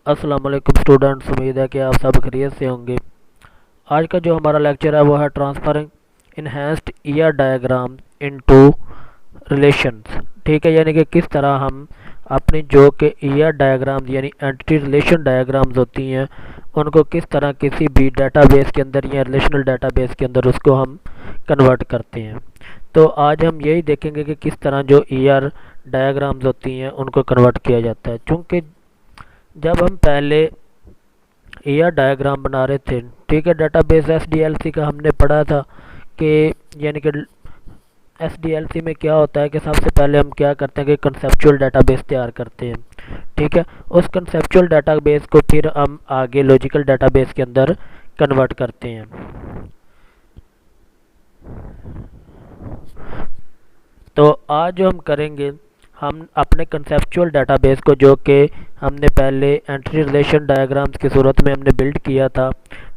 अस्सलाम वालेकुम स्टूडेंट्स, उम्मीद है कि आप सब खैरियत से होंगे। आज का जो हमारा लेक्चर है वो है transferring enhanced ER diagram into relations. ठीक है, यानी कि किस तरह हम अपनी जो कि ईआर डायग्राम्स यानी एंटिटी रिलेशन डायग्राम्स होती हैं उनको किस तरह किसी भी डेटाबेस के अंदर या रिलेशनल डेटाबेस के अंदर उसको हम कन्वर्ट करते हैं। तो आज हम यही देखेंगे कि किस तरह जो ईआर डायग्राम्स होती हैं उनको कन्वर्ट किया जाता है। चूँकि जब हम पहले ईआर डायग्राम बना रहे थे, ठीक है, डेटाबेस एसडीएलसी का हमने पढ़ा था कि यानी कि एसडीएलसी में क्या होता है कि सबसे पहले हम क्या करते हैं कि कंसेप्चुअल डेटाबेस तैयार करते हैं। ठीक है, उस कंसेप्चुअल डेटाबेस को फिर हम आगे लॉजिकल डेटाबेस के अंदर कन्वर्ट करते हैं। तो आज जो हम करेंगे, हम अपने कंसेप्चुअल डेटाबेस को जो कि हमने पहले एंटिटी रिलेशन डायग्राम्स की सूरत में हमने बिल्ड किया था,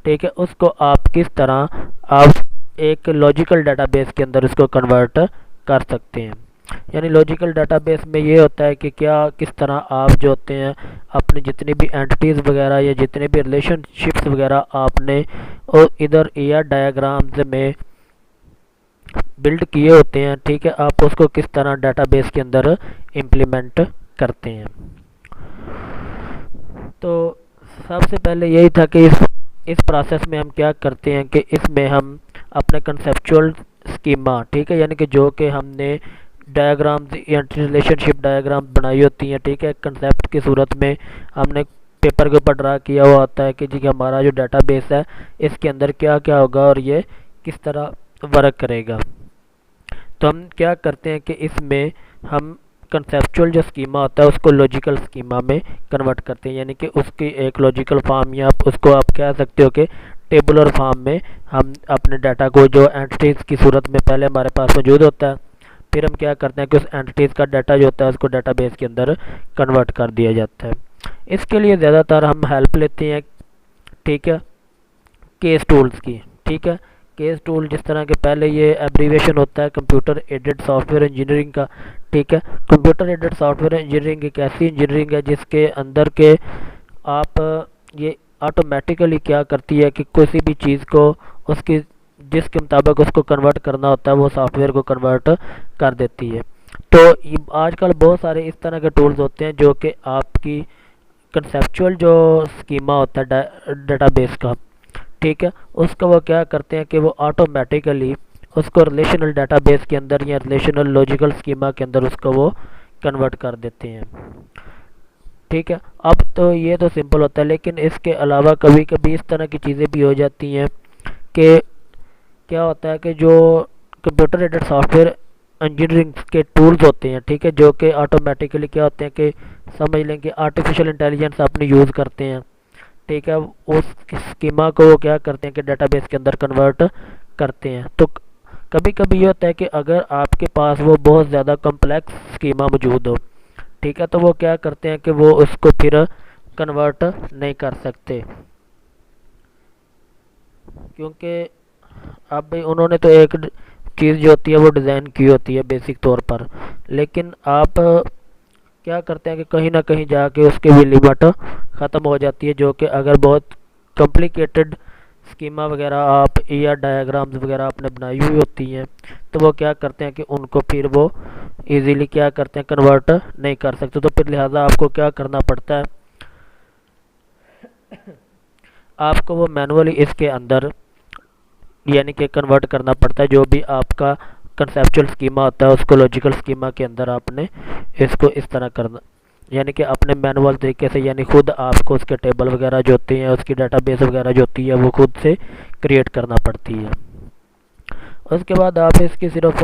ठीक है, उसको आप किस तरह आप एक लॉजिकल डेटाबेस के अंदर उसको कन्वर्ट कर सकते हैं। यानी लॉजिकल डेटाबेस में ये होता है कि क्या किस तरह आप जो होते हैं अपनी जितनी भी एंटिटीज़ वगैरह या जितने भी रिलेशनशिप्स वगैरह आपने और इधर ईआर डायग्राम्स में बिल्ड किए होते हैं, ठीक है, आप उसको किस तरह डेटाबेस के अंदर इम्प्लीमेंट करते हैं। तो सबसे पहले यही था कि इस प्रोसेस में हम क्या करते हैं कि इसमें हम अपने कंसेप्चुअल स्कीमा, ठीक है, यानी कि जो कि हमने डायग्राम्स या रिलेशनशिप डायग्राम बनाई होती हैं, ठीक है, कंसेप्ट की सूरत में हमने पेपर के ऊपर ड्रा किया हुआ होता है कि जी हमारा जो डेटाबेस है इसके अंदर क्या क्या होगा और ये किस तरह वर्क करेगा। तो हम क्या करते हैं कि इसमें हम कंसेप्चुअल जो स्कीमा होता है उसको लॉजिकल स्कीमा में कन्वर्ट करते हैं, यानी कि उसकी एक लॉजिकल फॉर्म या उसको आप कह सकते हो कि टेबुलर फॉर्म में हम अपने डाटा को जो एंटिटीज़ की सूरत में पहले हमारे पास मौजूद होता है, फिर हम क्या करते हैं कि उस एंटिटीज़ का डाटा जो होता है उसको डाटाबेस के अंदर कन्वर्ट कर दिया जाता है। इसके लिए ज़्यादातर हम हेल्प लेते हैं, ठीक है, केस टूल्स की। ठीक है, केस टूल जिस तरह के पहले ये एब्रीवेशन होता है कंप्यूटर एडेड सॉफ्टवेयर इंजीनियरिंग का। ठीक है, कंप्यूटर एडेड सॉफ्टवेयर इंजीनियरिंग एक ऐसी इंजीनियरिंग है जिसके अंदर के आप ये ऑटोमेटिकली क्या करती है कि किसी भी चीज़ को उसकी जिसके मुताबिक उसको कन्वर्ट करना होता है वो सॉफ्टवेयर को कन्वर्ट कर देती है। तो आजकल बहुत सारे इस तरह के टूल्स होते हैं जो कि आपकी कंसेप्चुअल जो स्कीमा होता है डेटाबेस का, ठीक है, उसका वो क्या करते हैं कि वो ऑटोमेटिकली उसको रिलेशनल डेटाबेस के अंदर या रिलेशनल लॉजिकल स्कीमा के अंदर उसको वो कन्वर्ट कर देते हैं। ठीक है, अब तो ये तो सिंपल होता है, लेकिन इसके अलावा कभी कभी इस तरह की चीज़ें भी हो जाती हैं कि क्या होता है कि जो कंप्यूटर एडेड सॉफ्टवेयर इंजीनियरिंग के टूल्स होते हैं, ठीक है, जो कि ऑटोमेटिकली क्या होते हैं कि समझ लें कि आर्टिफिशियल इंटेलिजेंस अपने यूज़ करते हैं, ठीक है, उस स्कीमा को वो क्या करते हैं कि डेटाबेस के अंदर कन्वर्ट करते हैं। तो कभी कभी ये होता है कि अगर आपके पास वो बहुत ज़्यादा कम्प्लेक्स स्कीमा मौजूद हो, ठीक है, तो वो क्या करते हैं कि वो उसको फिर कन्वर्ट नहीं कर सकते, क्योंकि अब उन्होंने तो एक चीज़ जो होती है वो डिज़ाइन की होती है बेसिक तौर पर, लेकिन आप क्या करते हैं कि कहीं ना कहीं जाके उसकी भी लिमिट ख़त्म हो जाती है, जो कि अगर बहुत कॉम्प्लिकेटेड स्कीमा वगैरह आप ईआर डायग्राम्स वगैरह आपने बनाई हुई होती हैं तो वो क्या करते हैं कि उनको फिर वो इजीली क्या करते हैं कन्वर्ट नहीं कर सकते। तो फिर लिहाजा आपको क्या करना पड़ता है, आपको वो मैनुअली इसके अंदर यानी कि कन्वर्ट करना पड़ता है। जो भी आपका कंसेप्चुअल स्कीमा होता है उसको लॉजिकल स्कीमा के अंदर आपने इसको इस तरह करना, यानी कि अपने मैनुअल तरीके से, यानी खुद आपको उसके टेबल वगैरह जो होती हैं उसकी डेटाबेस वगैरह जो होती है वो खुद से क्रिएट करना पड़ती है। उसके बाद आप इसकी सिर्फ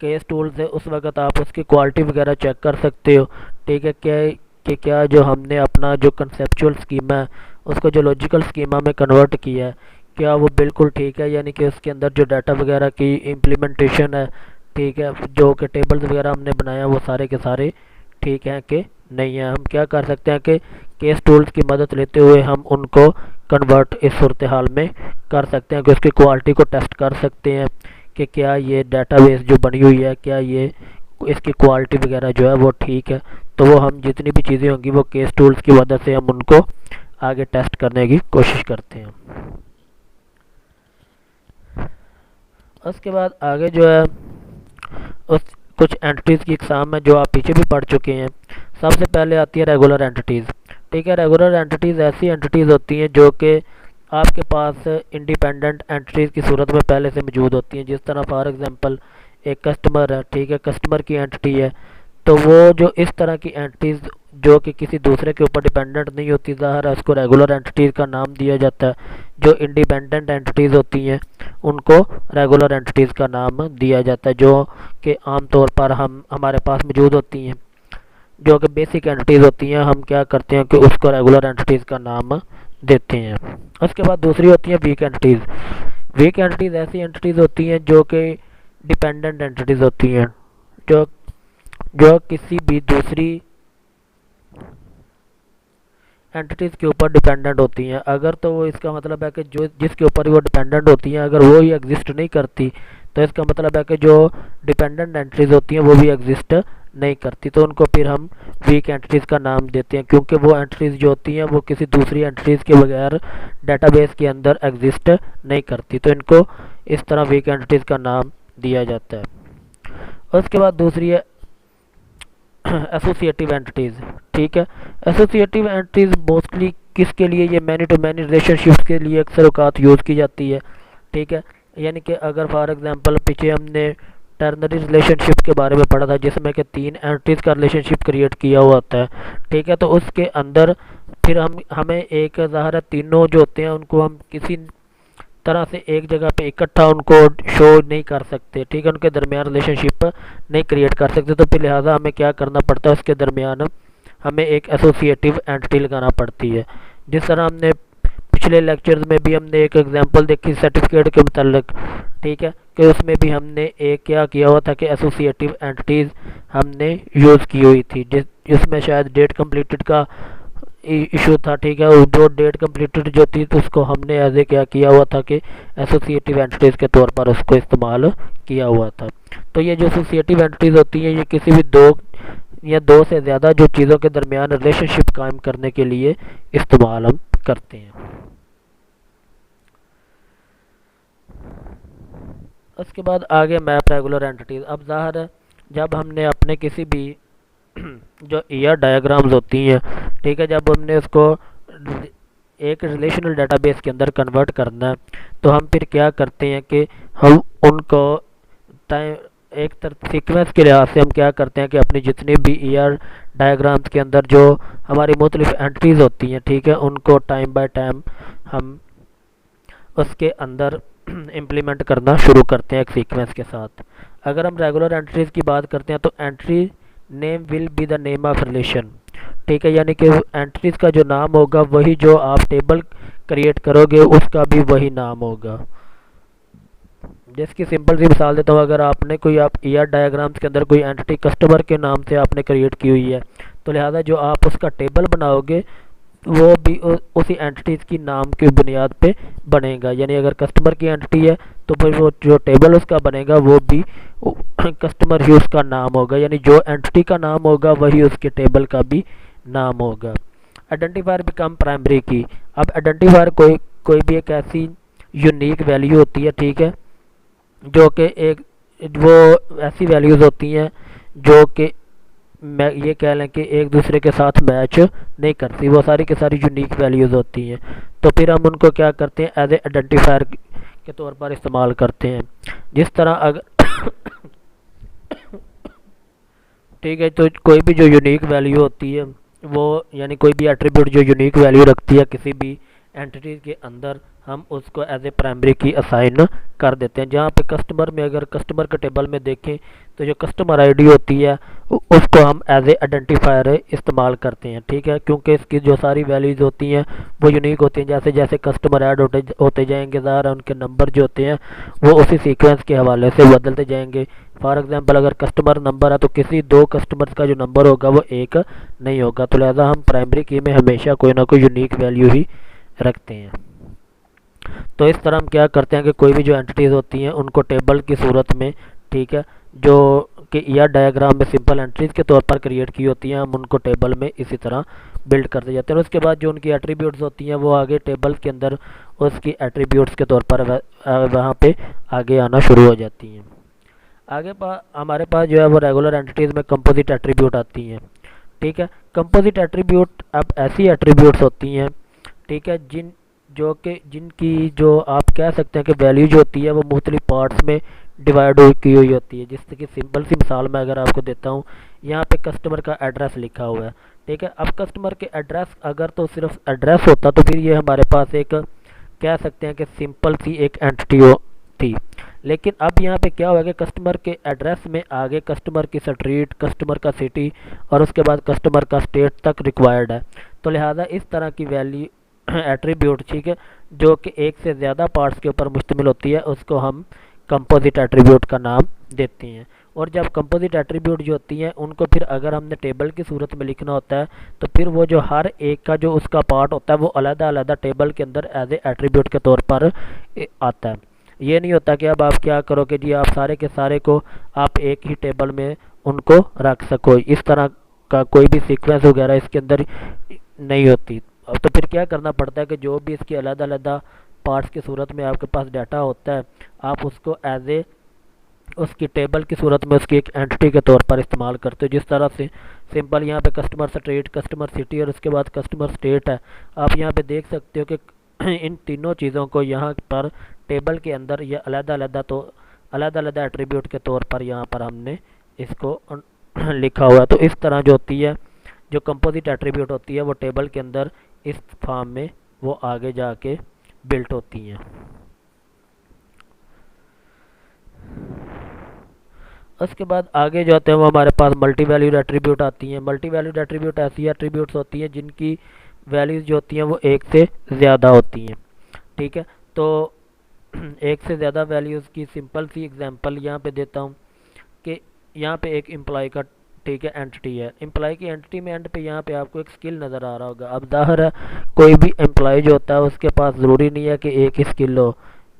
केस टूल से उस वक्त आप उसकी क्वालिटी वगैरह चेक कर सकते हो, ठीक है, क्या जो हमने अपना जो कंसेप्चुअल स्कीमा है उसको जो लॉजिकल स्कीमा में कन्वर्ट किया है क्या वो बिल्कुल ठीक है, यानी कि उसके अंदर जो डाटा वगैरह की इम्प्लीमेंटेशन है, ठीक है, जो कि टेबल्स वगैरह हमने बनाया वो सारे के सारे ठीक हैं कि नहीं है। हम क्या कर सकते हैं कि केस टूल्स की मदद लेते हुए हम उनको कन्वर्ट इस सूरत हाल में कर सकते हैं कि उसकी क्वालिटी को टेस्ट कर सकते हैं कि क्या ये डेटाबेस जो बनी हुई है क्या ये इसकी क्वालिटी वगैरह जो है वो ठीक है। तो वो हम जितनी भी चीज़ें होंगी वो केस टूल्स की मदद से हम उनको आगे टेस्ट करने की कोशिश करते हैं। उसके बाद आगे जो है उस कुछ एंटिटीज़ की एग्जाम है जो आप पीछे भी पढ़ चुके हैं। सबसे पहले आती है रेगुलर एंटिटीज़। ठीक है, रेगुलर एंटिटीज़ ऐसी एंटिटीज़ होती हैं जो कि आपके पास इंडिपेंडेंट एंटिटीज़ की सूरत में पहले से मौजूद होती हैं। जिस तरह फॉर एग्जांपल एक कस्टमर है, ठीक है, कस्टमर की एंटिटी है, तो वो जो इस तरह की एंटिटीज़ जो कि किसी दूसरे के ऊपर डिपेंडेंट नहीं होती, ज़ाहिर है उसको रेगुलर एंटिटीज़ का नाम दिया जाता है। जो इंडिपेंडेंट एंटिटीज़ होती हैं उनको रेगुलर एंटिटीज़ का नाम दिया जाता है, जो कि आम तौर पर हमारे पास मौजूद होती हैं। जो कि बेसिक एंटिटीज़ होती हैं, हम क्या करते हैं कि उसको रेगुलर एंटिटीज़ का नाम देते हैं। उसके बाद दूसरी होती हैं वीक एंटिटीज़। वीक एंटिटीज़ ऐसी एंटिटीज़ होती हैं जो कि डिपेंडेंट एंटिटीज़ होती हैं, जो जो किसी भी दूसरी एंटिटीज़ के ऊपर डिपेंडेंट होती हैं। अगर तो वो इसका मतलब है कि जो जिसके ऊपर वो डिपेंडेंट होती हैं अगर वो ही एग्जिस्ट नहीं करती, तो इसका मतलब है कि जो डिपेंडेंट एंटिटीज़ होती हैं वो भी एग्जिस्ट नहीं करती, तो उनको फिर हम वीक एंटिटीज़ का नाम देते हैं, क्योंकि वो एंटिटीज़ जो होती हैं वो किसी दूसरी एंटिटीज़ के बगैर डेटाबेस के अंदर एग्जिस्ट नहीं करती, तो इनको इस तरह वीक एंटिटीज़ का नाम दिया जाता है। उसके बाद दूसरी है एसोसिएटिव एंटिटीज़। ठीक है, एसोसिएटिव एंटिटीज़ मोस्टली किसके लिए, ये मैनी टू मैनी रिलेशनशिप्स के लिए अक्सर औकात यूज़ की जाती है। ठीक है, यानी कि अगर फॉर एग्जांपल पीछे हमने टर्नरी रिलेशनशिप के बारे में पढ़ा था जिसमें कि 3 एंटिटीज़ का रिलेशनशिप क्रिएट किया हुआ होता है। ठीक है, तो उसके अंदर फिर हमें एक ज़ाहिर है तीनों जो होते हैं उनको हम किसी तरह से एक जगह पे इकट्ठा उनको शो नहीं कर सकते। ठीक है, उनके दरमियान रिलेशनशिप नहीं क्रिएट कर सकते, तो फिर लिहाजा हमें क्या करना पड़ता है, उसके दरमियान हमें एक एसोसिएटिव एंटिटी लगाना पड़ती है। जिस तरह हमने पिछले लेक्चर्स में भी हमने एक एग्जांपल देखी सर्टिफिकेट के मुताल्लिक। ठीक है, कि उसमें भी हमने एक क्या किया हुआ था कि एसोसिएटिव एंटिटीज़ हमने यूज़ की हुई थी, जिसमें शायद डेट कंप्लीटेड का इशू था। ठीक है, वो जो डेट कंप्लीटेड जो थी तो उसको हमने एज ए क्या किया हुआ था कि एसोसिएटिव एंटिटीज़ के तौर पर उसको इस्तेमाल किया हुआ था। तो ये जो एसोसिएटिव एंटिटीज़ होती हैं ये किसी भी दो या दो से ज़्यादा जो चीज़ों के दरमियान रिलेशनशिप कायम करने के लिए इस्तेमाल हम करते हैं। उसके बाद आगे मैप रेगुलर एंटिटीज़। अब ज़ाहिर है जब हमने अपने किसी भी जो ईआर डायग्राम्स होती हैं, ठीक है, जब हमने उसको एक रिलेशनल डेटाबेस के अंदर कन्वर्ट करना है तो हम फिर क्या करते हैं कि हम उनको टाइम एक सीक्वेंस के लिहाज से हम क्या करते हैं कि अपनी जितनी भी ईआर डायग्राम्स के अंदर जो हमारी मुख्तलिफ एंट्रीज़ होती हैं, ठीक है, उनको टाइम बाय टाइम हम उसके अंदर इम्प्लीमेंट करना शुरू करते हैं एक सीक्वेंस के साथ। अगर हम रेगुलर एंट्रीज़ की बात करते हैं तो entry name will be the name of relation. ठीक है, यानी कि एंट्रीज़ का जो नाम होगा वही जो आप टेबल क्रिएट करोगे उसका भी वही नाम होगा। जिसकी सिंपल सी मिसाल देता हूँ, अगर आपने कोई आप ईआर डायग्राम्स के अंदर कोई एंटिटी कस्टमर के नाम से आपने क्रिएट की हुई है, तो लिहाजा जो आप उसका टेबल बनाओगे वो भी उसी एंटिटीज़ की नाम की बुनियाद पे बनेगा। यानी अगर कस्टमर की एंटिटी है तो फिर वो जो टेबल उसका बनेगा वो भी कस्टमर ही उसका नाम होगा, यानी जो एंटिटी का नाम होगा वही उसके टेबल का भी नाम होगा। आइडेंटिफायर बिकम प्राइमरी की। अब आइडेंटिफायर कोई भी एक ऐसी यूनिक वैल्यू होती है, ठीक है, जो कि एक वो ऐसी वैल्यूज़ होती हैं जो कि मैं ये कह लें कि एक दूसरे के साथ मैच नहीं करती, वो सारी की सारी यूनिक वैल्यूज़ होती हैं। तो फिर हम उनको क्या करते हैं एज ए आइडेंटिफायर के तौर पर इस्तेमाल करते हैं। जिस तरह अगर ठीक है, तो कोई भी जो यूनिक वैल्यू होती है वो यानी कोई भी एट्रीब्यूट जो यूनिक वैल्यू रखती है किसी भी एंटिटी के अंदर हम उसको एज ए प्राइमरी की असाइन कर देते हैं। जहाँ पे कस्टमर में अगर कस्टमर के टेबल में देखें तो जो कस्टमर आईडी होती है उसको हम एज ए आइडेंटिफायर इस्तेमाल करते हैं। ठीक है, क्योंकि इसकी जो सारी वैल्यूज़ होती हैं वो यूनिक होती हैं। जैसे जैसे कस्टमर ऐड होते जाएंगे ज़ाहिर है उनके नंबर जो होते हैं वो उसी सीक्वेंस के हवाले से बदलते जाएंगे। फॉर एग्जांपल अगर कस्टमर नंबर है तो किसी दो कस्टमर्स का जो नंबर होगा वो एक नहीं होगा, तो लिहाजा हम प्राइमरी की में हमेशा कोई ना कोई यूनिक वैल्यू ही रखते हैं। तो इस तरह हम क्या करते हैं कि कोई भी जो एंटिटीज़ होती हैं उनको टेबल की सूरत में, ठीक है, जो कि या डायग्राम में सिंपल एंट्रीज के तौर पर क्रिएट की होती हैं, हम उनको टेबल में इसी तरह बिल्ड करते जाते हैं। और उसके बाद जो उनकी एट्रीब्यूट्स होती हैं वो आगे टेबल के अंदर उसकी एट्रीब्यूट्स के तौर पर वहाँ पे आगे आना शुरू हो जाती हैं। आगे हमारे पास जो है वो रेगुलर एंटिटीज़ में कंपोजिट एट्रीब्यूट आती हैं। ठीक है, कंपोजिट एट्रीब्यूट अब ऐसी एट्रीब्यूट्स होती हैं, ठीक है, जिनकी जो आप कह सकते हैं कि वैल्यू जो होती है वो मुख्तलिफ पार्ट्स में डिवाइड की हुई होती है। जिससे कि सिंपल सी मिसाल मैं अगर आपको देता हूँ, यहाँ पे कस्टमर का एड्रेस लिखा हुआ है। ठीक है, अब कस्टमर के एड्रेस अगर तो सिर्फ एड्रेस होता तो फिर ये हमारे पास एक कह सकते हैं कि सिंपल सी एक एंटिटी थी। लेकिन अब यहाँ पे क्या हुआ कि कस्टमर के एड्रेस में आगे कस्टमर की स्ट्रीट, कस्टमर का सिटी और उसके बाद कस्टमर का स्टेट तक रिक्वायर्ड है। तो लिहाजा इस तरह की वैल्यू एट्रीब्यूट, ठीक है, जो कि एक से ज़्यादा पार्ट्स के ऊपर मुश्तमिल होती है, उसको हम कंपोजिट एट्रीब्यूट का नाम देते हैं। और जब कंपोजिट एट्रीब्यूट जो होती हैं उनको फिर अगर हमने टेबल की सूरत में लिखना होता है तो फिर वो जो हर एक का जो उसका पार्ट होता है वो अलग-अलग टेबल के अंदर एज ए एट्रीब्यूट के तौर पर आता है। ये नहीं होता कि अब आप क्या करो कि जी आप सारे के सारे को आप एक ही टेबल में उनको रख सको, इस तरह का कोई भी सीक्वेंस वगैरह इसके अंदर नहीं होती। अब तो फिर क्या करना पड़ता है कि जो भी इसके अलग-अलग पार्ट्स की सूरत में आपके पास डाटा होता है, आप उसको एज ए उसकी टेबल की सूरत में उसकी एक एंटिटी के तौर पर इस्तेमाल करते हो। जिस तरह से सिंपल यहाँ पे कस्टमर स्ट्रीट, कस्टमर सिटी और उसके बाद कस्टमर स्टेट है। आप यहाँ पे देख सकते हो कि इन तीनों चीज़ों को यहाँ पर टेबल के अंदर ये अलग-अलग एट्रीब्यूट के तौर पर यहाँ पर हमने इसको लिखा हुआ है। तो इस तरह जो होती है, जो कंपोजिट एट्रीब्यूट होती है वो टेबल के अंदर इस फॉर्म में वो आगे जाके बिल्ट होती हैं। उसके बाद आगे जो आते हैं वो हमारे पास मल्टी वैल्यूड एट्रीब्यूट आती हैं। मल्टी वैल्यूड एट्रीब्यूट ऐसी एट्रीब्यूट्स होती हैं जिनकी वैल्यूज़ जो होती हैं वो एक से ज़्यादा होती हैं। ठीक है, तो एक से ज़्यादा वैल्यूज़ की सिंपल सी एग्जांपल यहाँ पे देता हूँ कि यहाँ पे एक एम्प्लॉय का, ठीक है, एंटिटी है। एम्प्लॉय की एंटिटी में एंड पे यहाँ पे आपको एक स्किल नज़र आ रहा होगा। अब ज़ाहिर है कोई भी एम्प्लॉय जो होता है उसके पास ज़रूरी नहीं है कि एक ही स्किल हो।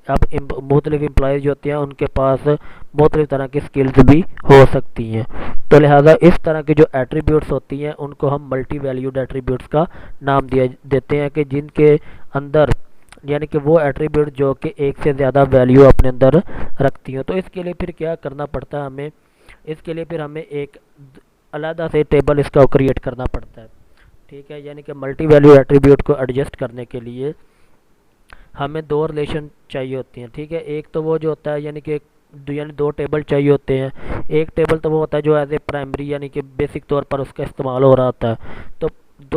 अब मुख्तलिफ एम्प्लॉयज़ जो होते हैं उनके पास मुख्तलिफ तरह की स्किल्स भी हो सकती हैं। तो लिहाजा इस तरह की जो एट्रीब्यूट्स होती हैं उनको हम मल्टी वैल्यूड एट्रीब्यूट्स का नाम देते हैं कि जिनके अंदर यानी कि वो एट्रीब्यूट जो कि एक से ज़्यादा वैल्यू अपने अंदर रखती हैं। तो इसके लिए फिर क्या करना पड़ता है हमें, इसके लिए फिर हमें एक अलग से टेबल इसका क्रिएट करना पड़ता है। ठीक है, यानी कि मल्टी वैल्यू एट्रीब्यूट को एडजस्ट करने के लिए हमें दो रिलेशन चाहिए होती हैं। ठीक है, एक तो वो जो होता है यानी कि दो टेबल चाहिए होते हैं। एक टेबल तो वो होता है जो एज ए प्राइमरी यानी कि बेसिक तौर पर उसका इस्तेमाल हो रहा होता है। तो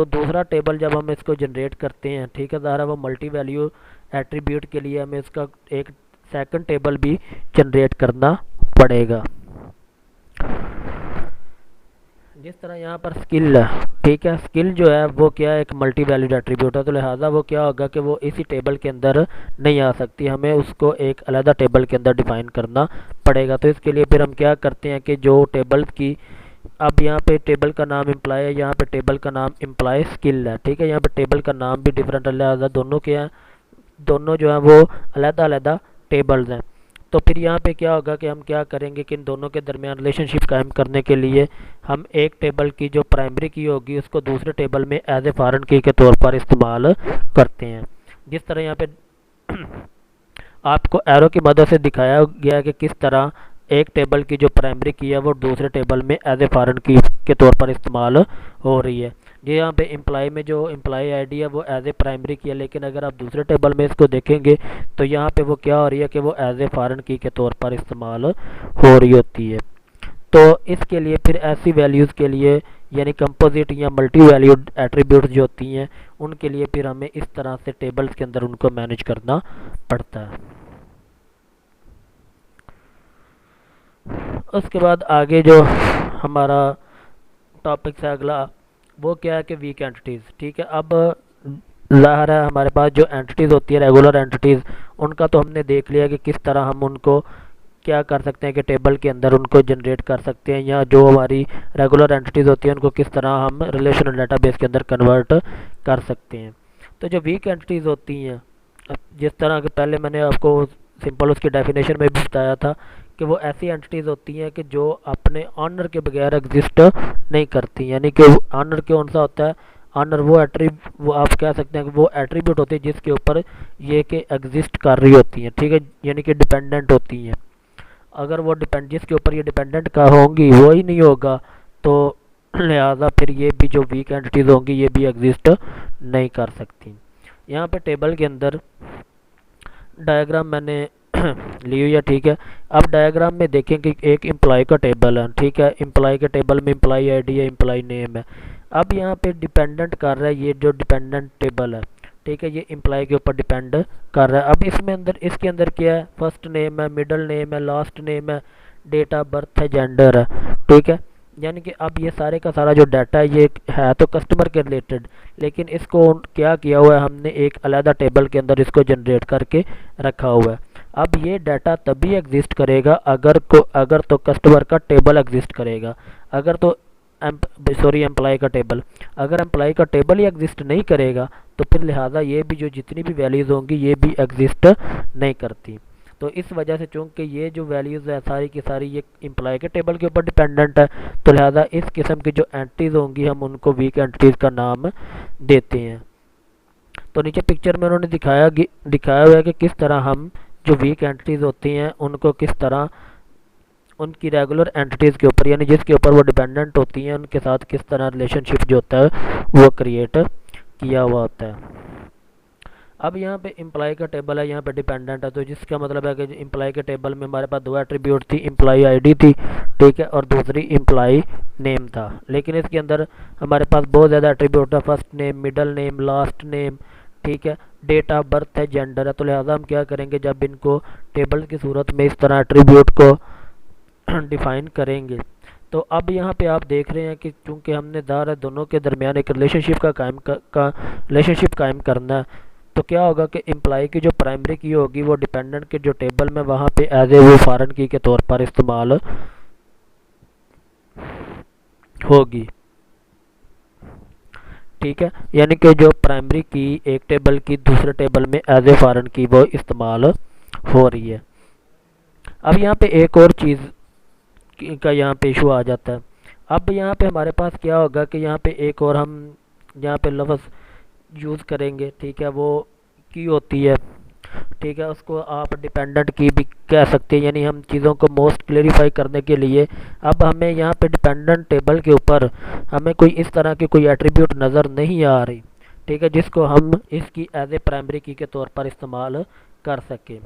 दूसरा टेबल जब हम इसको जनरेट करते हैं, ठीक है, ज़ाहिर है वो मल्टी वैल्यू एट्रीब्यूट के लिए हमें इसका एक सेकंड टेबल भी जनरेट करना पड़ेगा। जिस तरह यहाँ पर स्किल है, ठीक है, स्किल जो है वो क्या है, एक मल्टी वैल्यूड एट्रीब्यूट है। तो लिहाजा वो क्या होगा कि वो इसी टेबल के अंदर नहीं आ सकती, हमें उसको एक अलग टेबल के अंदर डिफाइन करना पड़ेगा। तो इसके लिए फिर हम क्या करते हैं कि जो टेबल की, अब यहाँ पे टेबल का नाम एम्प्लॉय है, यहाँ पे टेबल का नाम एम्प्लॉय स्किल है। ठीक है, यहाँ पे टेबल का नाम भी डिफरेंट है, लिहाजा दोनों के हैं, दोनों जो है वो अलग टेबल्स हैं। तो फिर यहाँ पे क्या होगा कि हम क्या करेंगे कि इन दोनों के दरमियान रिलेशनशिप कायम करने के लिए हम एक टेबल की जो प्राइमरी की होगी उसको दूसरे टेबल में एज ए फॉरेन की के तौर पर इस्तेमाल करते हैं। जिस तरह यहाँ पे आपको एरो की मदद से दिखाया गया कि किस तरह एक टेबल की जो प्राइमरी की है वो दूसरे टेबल में एज ए फॉरेन की के तौर पर इस्तेमाल हो रही है। ये यहाँ पे एम्प्लॉय में जो एम्प्लॉय आईडी है वो एज ए प्राइमरी की है, लेकिन अगर आप दूसरे टेबल में इसको देखेंगे तो यहाँ पे वो क्या हो रही है कि वो एज ए फॉरेन की के तौर पर इस्तेमाल हो रही होती है। तो इसके लिए फिर ऐसी वैल्यूज़ के लिए यानी कंपोजिट या मल्टी वैल्यूड एट्रीब्यूट्स जो होती हैं उनके लिए फिर हमें इस तरह से टेबल्स के अंदर उनको मैनेज करना पड़ता है। उसके बाद आगे जो हमारा टॉपिक है अगला वो क्या है कि वीक एंटिटीज़। ठीक है, अब ज़ाहिर है हमारे पास जो एंटिटीज़ होती है रेगुलर एंटिटीज़, उनका तो हमने देख लिया कि किस तरह हम उनको क्या कर सकते हैं कि टेबल के अंदर उनको जनरेट कर सकते हैं, या जो हमारी रेगुलर एंटिटीज़ होती हैं उनको किस तरह हम रिलेशनल डाटाबेस के अंदर कन्वर्ट कर सकते हैं। तो जो वीक एंटिटीज़ होती हैं, जिस तरह के पहले मैंने आपको सिंपल उसकी डेफिनेशन में भी बताया था कि वो ऐसी एंटिटीज़ होती हैं कि जो आप अपने ऑनर के बगैर एग्जिस्ट नहीं करती। यानी कि ऑनर कौन सा होता है, ऑनर वो आप कह सकते हैं कि वो एट्रीब्यूट होती है जिसके ऊपर ये कि एग्जिस्ट कर रही होती हैं, ठीक है, यानी कि डिपेंडेंट होती हैं। अगर वो डिपेंड जिसके ऊपर ये डिपेंडेंट का होंगी वो ही नहीं होगा, तो लिहाजा फिर ये भी जो वीक एंटिटीज़ होंगी ये भी एग्जिस्ट नहीं कर सकती। यहाँ पे टेबल के अंदर डायग्राम मैंने ली हुई है, ठीक है। अब डायग्राम में देखें कि एक एम्प्लॉय का टेबल है, ठीक है। एम्प्लॉय के टेबल में एम्प्लॉय आईडी है, एम्प्लॉय नेम है। अब यहाँ पे डिपेंडेंट कर रहा है, ये जो डिपेंडेंट टेबल है, ठीक है, ये एम्प्लॉय के ऊपर डिपेंड कर रहा है। अब इसके अंदर क्या है, फर्स्ट नेम है, मिडल नेम है, लास्ट नेम है, डेट ऑफ बर्थ है, जेंडर है, ठीक है। यानी कि अब ये सारे का सारा जो डाटा है ये है तो कस्टमर के रिलेटेड, लेकिन इसको क्या किया हुआ है हमने, एक अलग टेबल के अंदर इसको जनरेट करके रखा हुआ है। अब ये डाटा तभी एग्जिस्ट करेगा अगर तो कस्टमर का टेबल एग्जिस्ट करेगा, अगर तो एम्प्लॉय का टेबल, अगर एम्प्लॉय का टेबल ही एग्जिस्ट नहीं करेगा तो फिर लिहाजा ये भी जो जितनी भी वैल्यूज़ होंगी ये भी एग्जिस्ट नहीं करती। तो इस वजह से चूँकि ये जो वैल्यूज़ है सारी की सारी ये एम्प्लॉय के टेबल के ऊपर डिपेंडेंट है, तो लिहाजा इस किस्म की जो एंटिटीज़ होंगी हम उनको वीक एंटिटीज़ का नाम देते हैं। तो नीचे पिक्चर में उन्होंने दिखाया हुआ है कि किस तरह हम जो वीक एंटिटीज़ होती हैं उनको किस तरह उनकी रेगुलर एंटिटीज़ के ऊपर, यानी जिसके ऊपर वो डिपेंडेंट होती हैं, उनके साथ किस तरह रिलेशनशिप जो होता है वो क्रिएट किया हुआ होता है। अब यहाँ पे एम्प्लॉय का टेबल है, यहाँ पे डिपेंडेंट है, तो जिसका मतलब है कि एम्प्लॉय के टेबल में हमारे पास दो एट्रीब्यूट थी, एम्प्लॉय आईडी थी, ठीक है, और दूसरी एम्प्लॉय नेम था। लेकिन इसके अंदर हमारे पास बहुत ज़्यादा एट्रीब्यूट है, first name, middle name, last name, ठीक है, डेट ऑफ बर्थ है, जेंडर है। तो लिहाजा हम क्या करेंगे, जब इनको टेबल की सूरत में इस तरह एट्रीब्यूट को डिफाइन करेंगे, तो अब यहाँ पे आप देख रहे हैं कि चूँकि हमने दोनों के दरमियान एक रिलेशनशिप का रिलेशनशिप कायम करना है, तो क्या होगा कि एम्प्लॉय की जो प्राइमरी की होगी वो डिपेंडेंट के जो टेबल में वहाँ पे एज ए वो फॉरेन की के तौर पर इस्तेमाल होगी, ठीक है। यानी कि जो प्राइमरी की एक टेबल की दूसरे टेबल में एज ए फॉरेन की वो इस्तेमाल हो रही है। अब यहाँ पे एक और चीज़ का यहाँ पे इशू आ जाता है। अब यहाँ पे हमारे पास क्या होगा कि यहाँ पे एक और हम यहाँ पे लफ्ज़ यूज़ करेंगे, ठीक है, वो की होती है, ठीक है, उसको आप डिपेंडेंट की भी कह सकते हैं। यानी हम चीज़ों को मोस्ट क्लेरिफाई करने के लिए अब हमें यहाँ पे डिपेंडेंट टेबल के ऊपर हमें कोई इस तरह की कोई एट्रीब्यूट नज़र नहीं आ रही, ठीक है, जिसको हम इसकी एज ए प्राइमरी की के तौर पर इस्तेमाल कर सकें,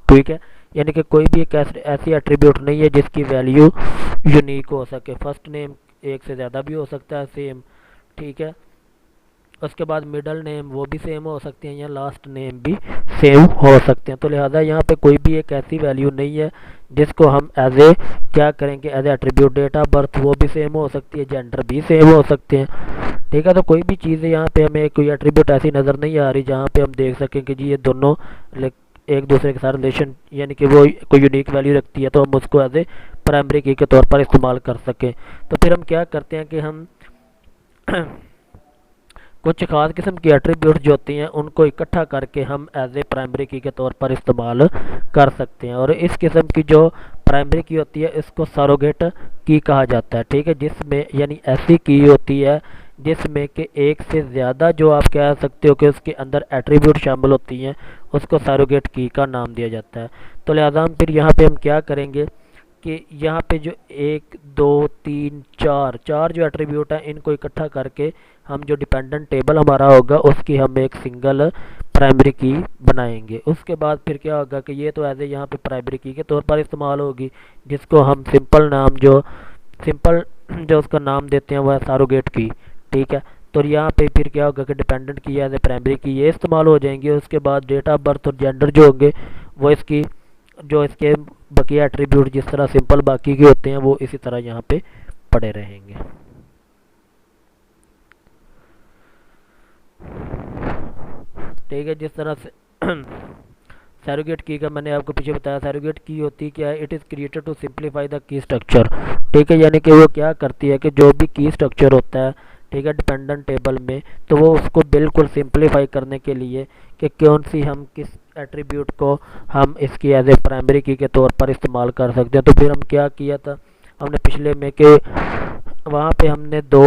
ठीक है। यानी कि कोई भी एक ऐसी एट्रीब्यूट नहीं है जिसकी वैल्यू यूनिक हो सके। फर्स्ट नेम एक से ज़्यादा भी हो सकता है सेम, ठीक है, उसके बाद मिडल नेम वो भी सेम हो सकते हैं या लास्ट नेम भी सेम हो सकते हैं। तो लिहाजा यहाँ पे कोई भी एक ऐसी वैल्यू नहीं है जिसको हम एज ए क्या करेंगे, as a attribute. Date of birth वो भी सेम हो सकती है, जेंडर भी सेम हो सकते हैं, ठीक है। तो कोई भी चीज़ यहाँ पे हमें कोई एट्रीब्यूट ऐसी नज़र नहीं आ रही जहाँ पे हम देख सकें कि जी ये दोनों एक दूसरे के साथ रिलेशन यानी कि वो कोई यूनिक वैल्यू रखती है तो हम उसको एज ए प्राइमरी की के तौर पर इस्तेमाल कर सकें। तो फिर हम क्या करते हैं कि हम कुछ ख़ास किस्म की एट्रीब्यूट जो होती हैं उनको इकट्ठा करके हम एज ए प्राइमरी की के तौर पर इस्तेमाल कर सकते हैं। और इस किस्म की जो प्राइमरी की होती है इसको सरोगेट की कहा जाता है, ठीक है, जिसमें यानी ऐसी की होती है जिसमें कि एक से ज़्यादा जो आप कह सकते हो कि उसके अंदर एट्रीब्यूट शामिल होती हैं, उसको सरोगेट की का नाम दिया जाता है। तो लिहाजा हम फिर यहाँ पे हम क्या करेंगे कि यहाँ पे जो 1 2 3 4 जो एट्रीब्यूट हैं इनको इकट्ठा करके हम जो डिपेंडेंट टेबल हमारा होगा उसकी हम एक सिंगल प्राइमरी की बनाएंगे। उसके बाद फिर क्या होगा कि ये तो एज ए यहाँ पे प्राइमरी की के तौर पर इस्तेमाल होगी, जिसको हम सिंपल जो उसका नाम देते हैं वह सरोगेट की, ठीक है। तो यहाँ पे फिर क्या होगा कि डिपेंडेंट की एज ए प्राइमरी की ये इस्तेमाल हो जाएंगे। उसके बाद डेट ऑफ बर्थ और जेंडर जो होंगे वो इसके बकिया एट्रीब्यूट जिस तरह सिंपल बाकी के होते हैं वो इसी तरह यहाँ पे पड़े रहेंगे। ठीक है, जिस तरह से सरोगेट की का मैंने आपको पीछे बताया, सरोगेट की होती क्या है, it is created to simplify the key structure, ठीक है। यानी कि वो क्या करती है कि जो भी की स्ट्रक्चर होता है, ठीक है, डिपेंडेंट टेबल में, तो वो उसको बिल्कुल सिंप्लीफाई करने के लिए कि कौन सी हम किस एट्रीब्यूट को हम इसकी एज ए प्राइमरी की के तौर पर इस्तेमाल कर सकते हैं। तो फिर हम क्या किया था, हमने पिछले में के वहाँ पे हमने दो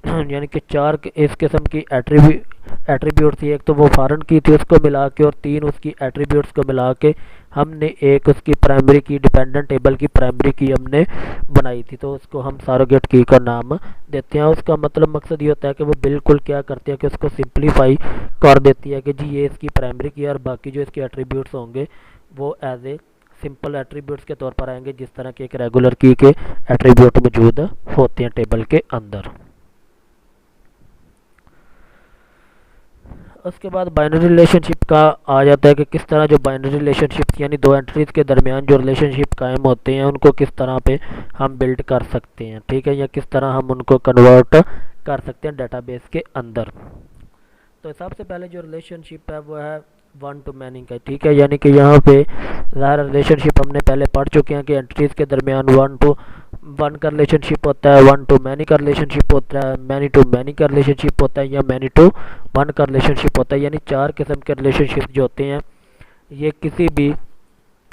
यानी कि चार इस किस्म की एट्रीब्यूट थी। एक तो वो फॉरेन की थी, उसको मिला के, और तीन उसकी एट्रीब्यूट्स को मिला के हमने एक उसकी प्राइमरी की, डिपेंडेंट टेबल की प्राइमरी की हमने बनाई थी। तो उसको हम सरोगेट की का नाम देते हैं। उसका मतलब मकसद ये होता है कि वो बिल्कुल क्या करती है कि उसको सिंप्लीफाई कर देती है कि जी ये इसकी प्राइमरी की है और बाकी जो इसके एट्रीब्यूट्स होंगे वो एज ए सिंपल एट्रीब्यूट्स के तौर पर आएंगे, जिस तरह के एक रेगुलर की के एट्रीब्यूट मौजूद होते हैं टेबल के अंदर। उसके बाद बाइनरी रिलेशनशिप का आ जाता है कि किस तरह जो बाइनरी रिलेशनशिप यानी दो एंटिटीज़ के दरमियान जो रिलेशनशिप कायम होते हैं उनको किस तरह पे हम बिल्ड कर सकते हैं, ठीक है, या किस तरह हम उनको कन्वर्ट कर सकते हैं डेटाबेस के अंदर। तो सबसे पहले जो रिलेशनशिप है वो है वन टू मैनी का, ठीक है, यानी कि यहाँ पे ज़ाहिर रिलेशनशिप हमने पहले पढ़ चुके हैं कि एंटिटीज़ के दरमियान वन टू वन का रिलेशनशिप होता है, वन टू मैनी का रिलेशनशिप होता है, मैनी टू मैनी का रिलेशनशिप होता है, या मैनी टू वन का रिलेशनशिप होता है। यानी चार किस्म के रिलेशनशिप जो होते हैं ये किसी भी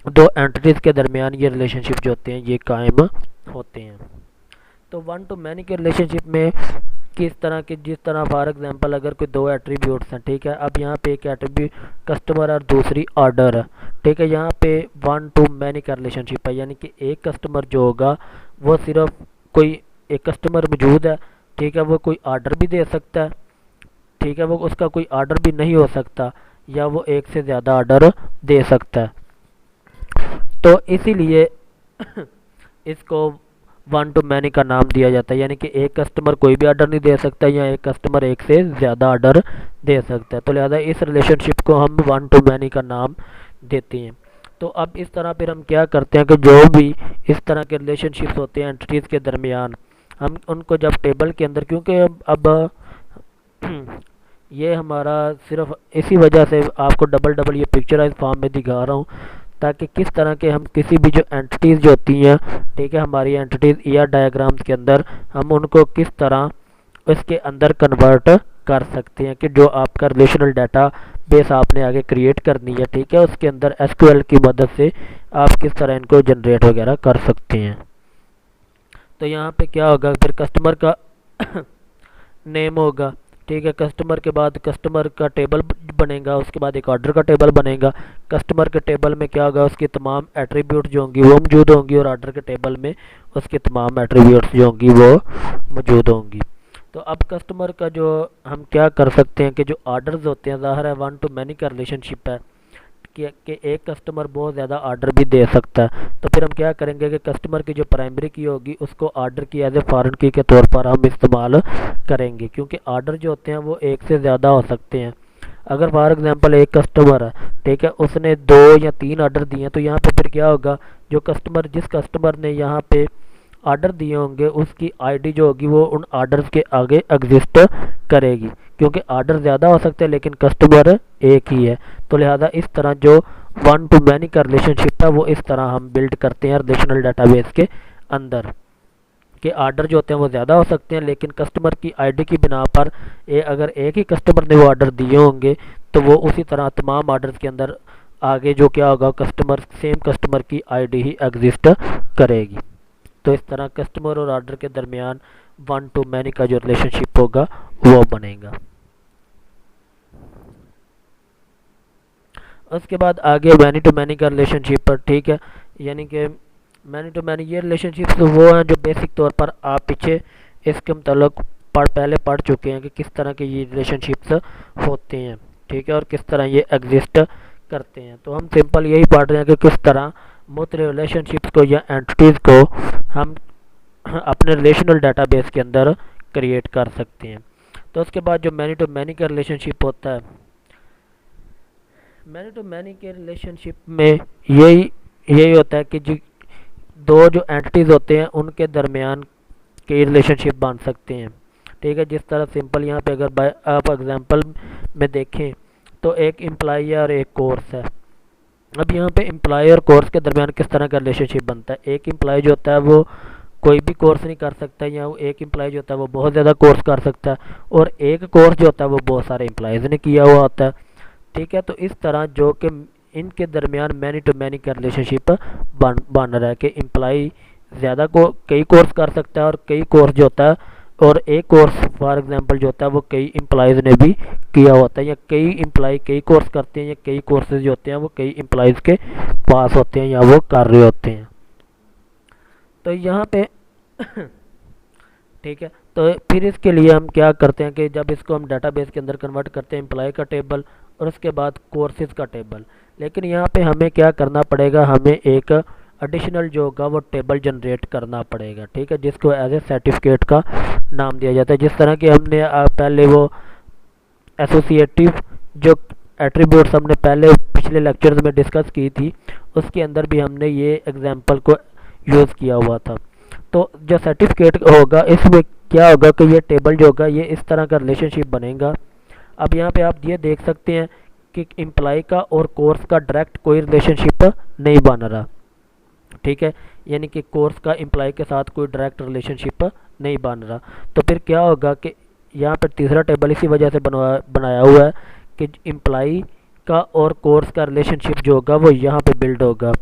दो एंटिटीज़ के दरमियान ये रिलेशनशिप जो होते हैं ये कायम होते हैं। तो वन टू मैनी के रिलेशनशिप में किस तरह के, जिस तरह फॉर एग्जांपल अगर कोई दो एट्रीब्यूट्स हैं, ठीक है, अब यहाँ पे एक एट्रीब्यूट कस्टमर और दूसरी ऑर्डर है, ठीक है, यहाँ पे वन टू मैनी का रिलेशनशिप है, यानी कि एक कस्टमर जो होगा वो सिर्फ कोई एक कस्टमर मौजूद है, ठीक है, वो कोई ऑर्डर भी दे सकता है, ठीक है, वो उसका कोई ऑर्डर भी नहीं हो सकता, या वो एक से ज़्यादा ऑर्डर दे सकता है। तो इसीलिए इसको वन टू मैनी का नाम दिया जाता है, यानी कि एक कस्टमर कोई भी ऑर्डर नहीं दे सकता या एक कस्टमर एक से ज़्यादा ऑर्डर दे सकता है। तो लिहाजा इस रिलेशनशिप को हम वन टू मैनी का नाम देते हैं। तो अब इस तरह फिर हम क्या करते हैं कि जो भी इस तरह के रिलेशनशिप्स होते हैं एंटिटीज़ के दरमियान, हम उनको जब टेबल के अंदर, क्योंकि अब ये हमारा सिर्फ इसी वजह से आपको डबल डबल ये पिक्चराइज फॉर्म में दिखा रहा हूँ ताकि किस तरह के हम किसी भी जो एंटिटीज़ जो होती हैं, ठीक है, हमारी एंटिटीज़ या डायग्राम्स के अंदर हम उनको किस तरह इसके अंदर कन्वर्ट कर सकते हैं कि जो आपका रिलेशनल डाटा बेस आपने आगे क्रिएट करनी है, ठीक है, उसके अंदर एसक्यूएल की मदद से आप किस तरह इनको जनरेट वगैरह कर सकते हैं। तो यहाँ पे क्या होगा, फिर कस्टमर का नेम होगा, ठीक है, कस्टमर के बाद कस्टमर का टेबल बनेगा, उसके बाद एक ऑर्डर का टेबल बनेगा। कस्टमर के टेबल में क्या होगा, उसकी तमाम एट्रीब्यूट जो होंगी वो मौजूद होंगी, और ऑर्डर के टेबल में उसकी तमाम एट्रीब्यूट्स जो होंगी वो मौजूद होंगी। तो अब कस्टमर का जो हम क्या कर सकते हैं कि जो ऑर्डर्स होते हैं, ज़ाहिर है वन टू मैनी का रिलेशनशिप है कि एक कस्टमर बहुत ज़्यादा ऑर्डर भी दे सकता है। तो फिर हम क्या करेंगे कि कस्टमर की जो प्राइमरी की होगी उसको ऑर्डर की एज ए फॉरेन की के तौर पर हम इस्तेमाल करेंगे, क्योंकि ऑर्डर जो होते हैं वो एक से ज़्यादा हो सकते हैं। अगर फॉर एग्जांपल एक कस्टमर है, ठीक है, उसने 2 या 3 ऑर्डर दिए हैं, तो यहाँ पे फिर क्या होगा, जो कस्टमर जिस कस्टमर ने यहाँ पे ऑर्डर दिए होंगे उसकी आईडी जो होगी वो उन ऑर्डर्स के आगे एग्जिस्ट करेगी, क्योंकि ऑर्डर ज़्यादा हो सकते हैं लेकिन कस्टमर एक ही है। तो लिहाजा इस तरह जो वन टू मैनी का रिलेशनशिप है वो इस तरह हम बिल्ड करते हैं रिलेशनल डाटाबेस के अंदर, कि ऑर्डर जो होते हैं वो ज़्यादा हो सकते हैं लेकिन कस्टमर की आईडी की बिना पर अगर एक ही कस्टमर ने वो ऑर्डर दिए होंगे तो वो उसी तरह तमाम ऑर्डर्स के अंदर आगे जो क्या होगा, कस्टमर सेम कस्टमर की आईडी ही एग्जिस्ट करेगी। तो इस तरह कस्टमर और ऑर्डर के दरमियान वन टू मैनी का जो रिलेशनशिप होगा वो बनेगा। उसके बाद आगे मैनी टू मैनी का रिलेशनशिप पर, ठीक है, यानी कि मैनी टू मैनी ये रिलेशनशिप्स तो वो हैं जो बेसिक तौर पर आप पीछे इसके मतलब पहले पढ़ चुके हैं कि किस तरह के ये रिलेशनशिप्स होते हैं, ठीक है, और किस तरह ये एग्जिस्ट करते हैं। तो हम सिंपल यही पढ़ रहे हैं कि किस तरह मुख्तलिफ रिलेशनशिप्स को या एंटिटीज़ को हम अपने रिलेशनल डाटाबेस के अंदर क्रिएट कर सकते हैं। तो उसके बाद जो मैनी टू मैनी का रिलेशनशिप होता है, मैनी टू मैनी के रिलेशनशिप में यही होता है कि जो दो जो एंटिटीज़ होते हैं उनके दरमियान के रिलेशनशिप बन सकते हैं, ठीक है। जिस तरह सिंपल यहाँ पे अगर आप एग्जांपल में देखें तो एक एम्प्लॉय है और एक कोर्स है। अब यहाँ पे एम्प्लॉय और कोर्स के दरमियान किस तरह का रिलेशनशिप बनता है, एक एम्प्लॉय जो होता है वो कोई भी कोर्स नहीं कर सकता, या वो एक एम्प्लॉय जो होता है वो बहुत ज़्यादा कोर्स कर सकता है, और एक कोर्स जो होता है वो बहुत सारे एम्प्लॉयज़ ने किया हुआ होता है, ठीक है। तो इस तरह जो कि इनके दरमियान मैनी टू मैनी का रिलेशनशिप बन रहा है कि एम्प्लॉय ज़्यादा को कई कोर्स कर सकता है, और कई कोर्स जो होता है, और एक कोर्स फॉर एग्जांपल जो होता है वो कई एम्प्लॉयज़ ने भी किया होता है, या कई एम्प्लॉय कई कोर्स करते हैं, या कई कोर्सेज जो होते हैं वो कई एम्प्लॉयज़ के पास होते हैं या वो कर रहे होते हैं। तो यहाँ पे ठीक है, तो फिर इसके लिए हम क्या करते हैं कि जब इसको हम डाटाबेस के अंदर कन्वर्ट करते हैं एम्प्लॉय का टेबल और उसके बाद कोर्सेज का टेबल, लेकिन यहाँ पे हमें क्या करना पड़ेगा, हमें एक एडिशनल जो होगा वो टेबल जनरेट करना पड़ेगा, ठीक है, जिसको एज ए सर्टिफिकेट का नाम दिया जाता है। जिस तरह कि हमने पहले वो एसोसिएटिव जो एट्रीब्यूट्स हमने पहले पिछले लेक्चर्स में डिस्कस की थी, उसके अंदर भी हमने ये एग्जांपल को यूज़ किया हुआ था। तो जो सर्टिफिकेट होगा इसमें क्या होगा कि ये टेबल जो होगा ये इस तरह का रिलेशनशिप बनेगा। अब यहाँ पे आप ये देख सकते हैं कि एम्प्लॉय का और कोर्स का डायरेक्ट कोई रिलेशनशिप नहीं बन रहा, ठीक है, यानी कि कोर्स का एम्प्लॉय के साथ कोई डायरेक्ट रिलेशनशिप नहीं बन रहा। तो फिर क्या होगा कि यहाँ पर तीसरा टेबल इसी वजह से बनाया हुआ है कि एम्प्लॉय का और कोर्स का रिलेशनशिप जो होगा वो यहाँ पे बिल्ड होगा,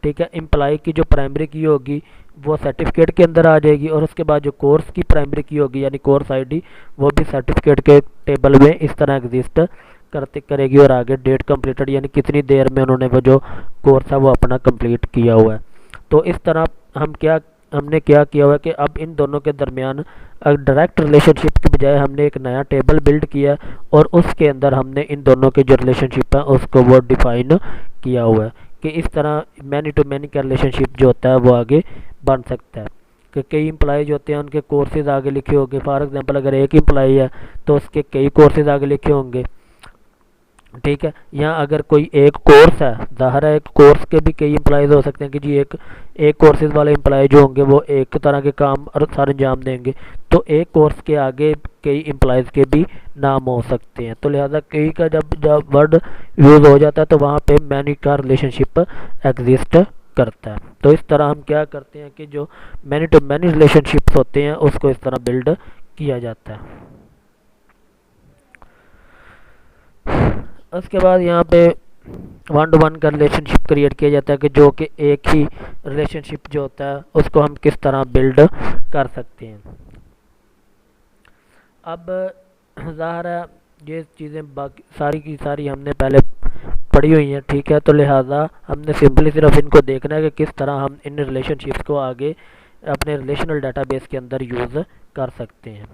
ठीक है। एम्प्लॉय की जो प्राइमरी की होगी वो सर्टिफिकेट के अंदर आ जाएगी, और उसके बाद जो कोर्स की प्राइमरी की होगी यानी कोर्स आईडी वो भी सर्टिफिकेट के टेबल में इस तरह एग्जिस्ट करेगी, और आगे डेट कंप्लीटेड यानी कितनी देर में उन्होंने वो जो कोर्स है वो अपना कंप्लीट किया हुआ है। तो इस तरह हमने क्या किया हुआ है कि अब इन दोनों के दरमियान डायरेक्ट रिलेशनशिप के बजाय हमने एक नया टेबल बिल्ड किया, और उसके अंदर हमने इन दोनों के जो रिलेशनशिप है उसको वो डिफाइन किया हुआ है कि इस तरह मैनी टू मैनी का रिलेशनशिप जो होता है वो आगे बन सकता है। कि कई एम्प्लॉयज होते हैं उनके कोर्सेज आगे लिखे होंगे, फॉर एग्जांपल अगर एक एम्प्लॉय है तो उसके कई कोर्सेज आगे लिखे होंगे, ठीक है। यहाँ अगर कोई एक कोर्स है, ज़ाहिर है एक कोर्स के भी कई एम्प्लॉयज़ हो सकते हैं कि जी एक कोर्सेज वाले एम्प्लॉय जो होंगे वो एक तरह के काम और सारे अंजाम देंगे, तो एक कोर्स के आगे कई एम्प्लॉयज़ के भी नाम हो सकते हैं। तो लिहाजा कई का जब वर्ड यूज़ हो जाता है तो वहाँ पे मैनी का रिलेशनशिप एग्जिस्ट करता है। तो इस तरह हम क्या करते हैं कि जो मैनी टू मैनी रिलेशनशिप्स होते हैं उसको इस तरह बिल्ड किया जाता है। उसके बाद यहाँ पे वन टू वन का रिलेशनशिप क्रिएट किया जाता है कि जो कि एक ही रिलेशनशिप जो होता है उसको हम किस तरह बिल्ड कर सकते हैं। अब ज़ाहिर है ये चीज़ें बाकी सारी की सारी हमने पहले पढ़ी हुई हैं, ठीक है, तो लिहाजा हमने सिंपली सिर्फ इनको देखना है कि किस तरह हम इन रिलेशनशिप्स को आगे अपने रिलेशनल डाटाबेस के अंदर यूज़ कर सकते हैं।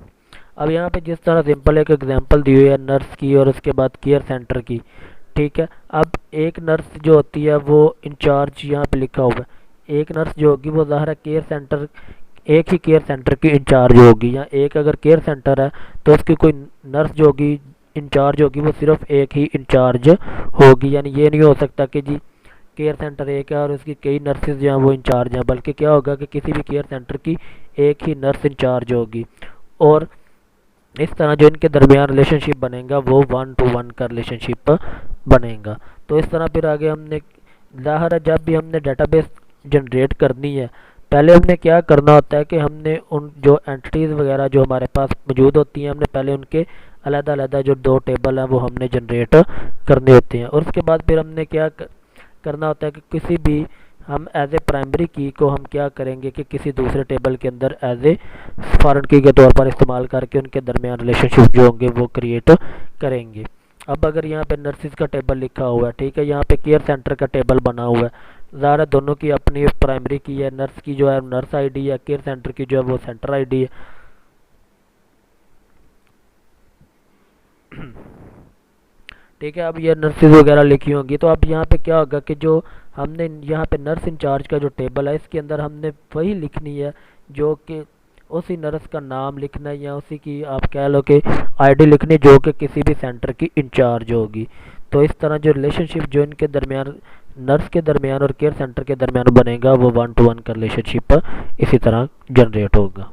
अब यहाँ पे जिस तरह सिंपल एक एग्जांपल दी हुई है नर्स की और उसके बाद केयर सेंटर की, ठीक है। अब एक नर्स जो होती है वो इंचार्ज यहाँ पे लिखा हुआ है, एक नर्स जो होगी वो ज़ाहिर है केयर सेंटर एक ही केयर सेंटर की इंचार्ज होगी, या एक अगर केयर सेंटर है तो उसकी कोई नर्स जो होगी इंचार्ज होगी वो सिर्फ एक ही इंचार्ज होगी। यानी ये नहीं हो सकता कि जी केयर सेंटर एक है और उसकी कई नर्सेज जो हैं वो इंचार्ज हैं, बल्कि क्या होगा कि किसी भी केयर सेंटर की एक ही नर्स इंचार्ज होगी, और इस तरह जो इनके दरमियान रिलेशनशिप बनेगा वो वन टू वन का रिलेशनशिप बनेगा। तो इस तरह फिर आगे हमने ज़ाहिर है जब भी हमने डेटाबेस जनरेट करनी है पहले हमने क्या करना होता है कि हमने उन जो एंटिटीज़ वगैरह जो हमारे पास मौजूद होती हैं हमने पहले उनके अलग-अलग जो दो टेबल हैं वो हमने जनरेट करने होते हैं, और उसके बाद फिर हमने क्या करना होता है कि किसी भी हम एज ए प्राइमरी की को हम क्या करेंगे कि किसी दूसरे टेबल के अंदर एज ए फॉरेन की के तौर पर इस्तेमाल करके उनके दरमियान रिलेशनशिप जो होंगे वो क्रिएट करेंगे। अब अगर यहाँ पे नर्सिस का टेबल लिखा हुआ है, ठीक है, यहाँ पे केयर सेंटर का टेबल बना हुआ है, ज़ाहिर दोनों की अपनी प्राइमरी की है, नर्स की जो है नर्स आईडी है, केयर सेंटर की जो है वो सेंटर आईडी है। ठीक है, अब ये नर्सेज वगैरह लिखी होंगी, तो अब यहाँ पे क्या होगा कि जो हमने यहाँ पे नर्स इंचार्ज का जो टेबल है इसके अंदर हमने वही लिखनी है जो कि उसी नर्स का नाम लिखना है या उसी की आप कह लो कि आईडी लिखनी जो कि किसी भी सेंटर की इंचार्ज होगी। तो इस तरह जो रिलेशनशिप जो इनके दरमियान नर्स के दरमियान और केयर सेंटर के दरमियान बनेगा वो वन टू वन का रिलेशनशिप इसी तरह जनरेट होगा।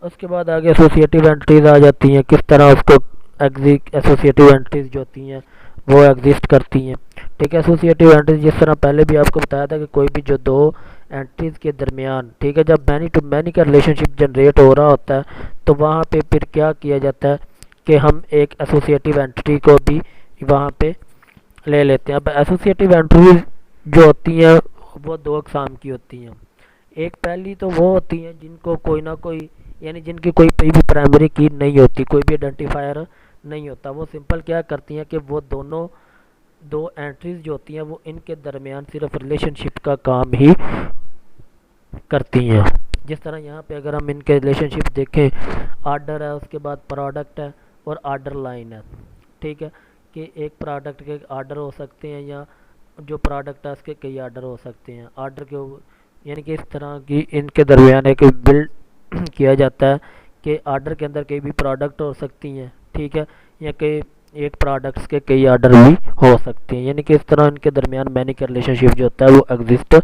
उसके बाद आगे एसोसिएटिव एंटिटीज़ आ जाती हैं, किस तरह उसको एसोसिएटिव एंटिटीज़ जो होती हैं वो एग्जिस्ट करती हैं। ठीक है, एसोसिएटिव एंटिटीज़ जिस तरह पहले भी आपको बताया था कि कोई भी जो दो एंटिटीज़ के दरमियान, ठीक है, जब मैनी टू मैनी का रिलेशनशिप जनरेट हो रहा होता है तो वहाँ पे फिर क्या किया जाता है कि हम एक एसोसिएटिव एंटिटी को भी वहाँ पे ले लेते हैं। अब एसोसिएटिव जो होती हैं वो दो अकसाम की होती हैं। एक पहली तो वो होती हैं जिनको कोई ना कोई, यानी जिनकी कोई भी प्राइमरी की नहीं होती, कोई भी आइडेंटिफायर नहीं होता। वो सिंपल क्या करती हैं कि वो दोनों दो एंट्रीज जो होती हैं वो इनके दरमियान सिर्फ रिलेशनशिप का काम ही करती हैं। जिस तरह यहाँ पे अगर हम इनके रिलेशनशिप देखें, आर्डर है, उसके बाद प्रोडक्ट है और आर्डर लाइन है। ठीक है, कि एक प्रोडक्ट के आर्डर हो सकते हैं या जो प्रोडक्ट है उसके कई आर्डर हो सकते हैं। आर्डर के यानी कि इस तरह की इनके दरमियान एक बिल्ड किया जाता है कि आर्डर के अंदर कई भी प्रोडक्ट हो सकती हैं। ठीक है, या कई एक प्रोडक्ट्स के कई आर्डर भी हो सकते हैं, यानी कि इस तरह इनके दरमियान मैनी का रिलेशनशिप जो होता है वो एग्जिस्ट